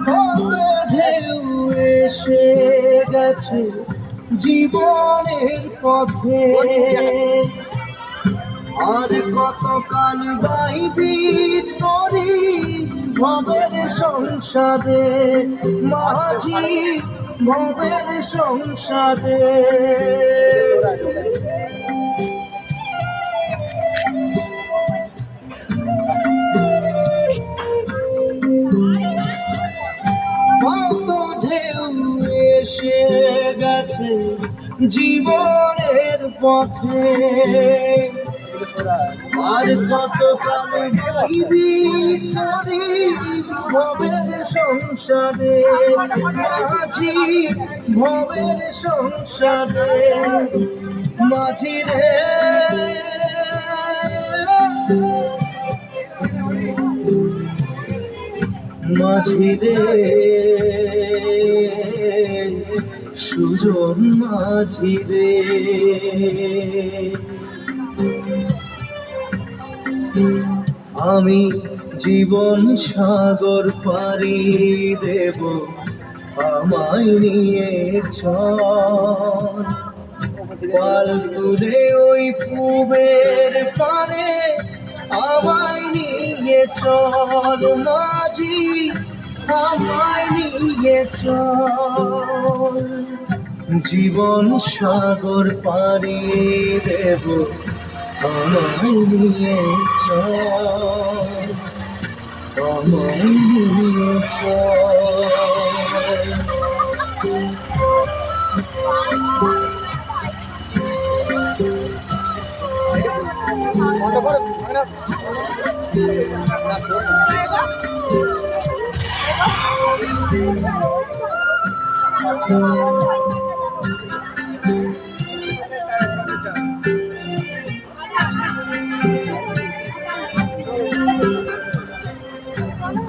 কত ঢেউ এসে গেছে জীবনের পথে, আর কতকাল বাইবি তোরি ভবের সংসারে মাঝি, ভবের সংসারে। কত ঢেউ এসে গেছে জীবনের পথে, আর কতকাল বাইবি তোরি ভবের সংসারে মাঝি, ভবের সংসারে মাঝি রে। মাঝি রে সুজন মাঝি রে, আমি জীবন সাগর পাড়ি দেব, আমায় নিয়ে চল পাল তুলে ওই পুবের পারে, আমায় নিয়ে চল মাঝি, আমায় নিয়ে চল। জীবন সাগর পাড়ি দেব, আমায় নিয়ে চল, আমায় নিয়ে চল।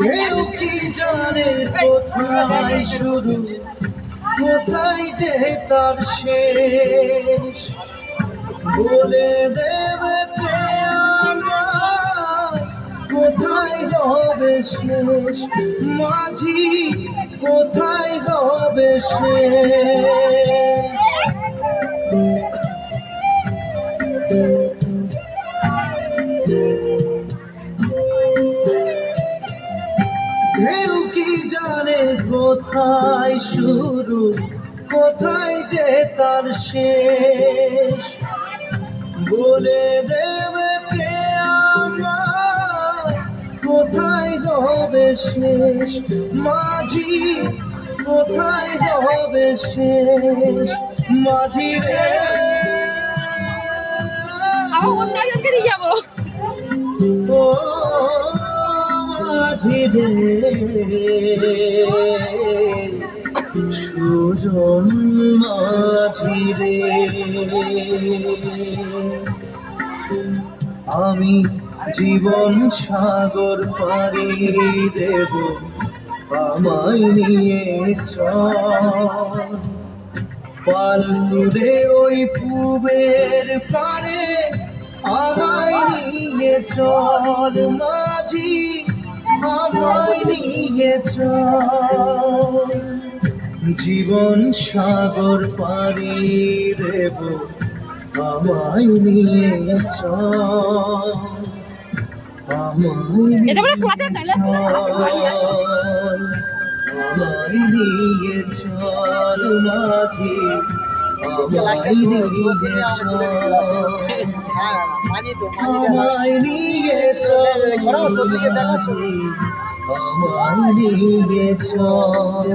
কেউ কি জানে কোথায় শুরু, কোথায় যে তার শেষ, বলে দেবে কে আমায় কোথায় হবে শেষ, মাঝি কোথায় হবে শেষ। কেউ কি জানে কোথায় শুরু, কোথায় যে তার শেষ, বলে দেবে কে আমায় কোথায় হবে শেষ, মাঝি কোথায় হবে শেষ। মাঝি রে ও মাঝি রে সুজন মাঝি রে, আমি জীবন সাগর পাড়ি দেব, আমায় নিয়ে চল পাল তুলে ওই পুবের পারে, আমায় নিয়ে চল মাঝি, আমায় নিয়ে চল। জীবন সাগর পাড়ি দেব, আমায় নিয়ে চল, আমায় নিয়ে চল, আমায় নিয়ে চল মাঝি, আমায় নিয়ে চল, আমায় নিয়ে চল মাঝি, আমায় নিয়ে চল।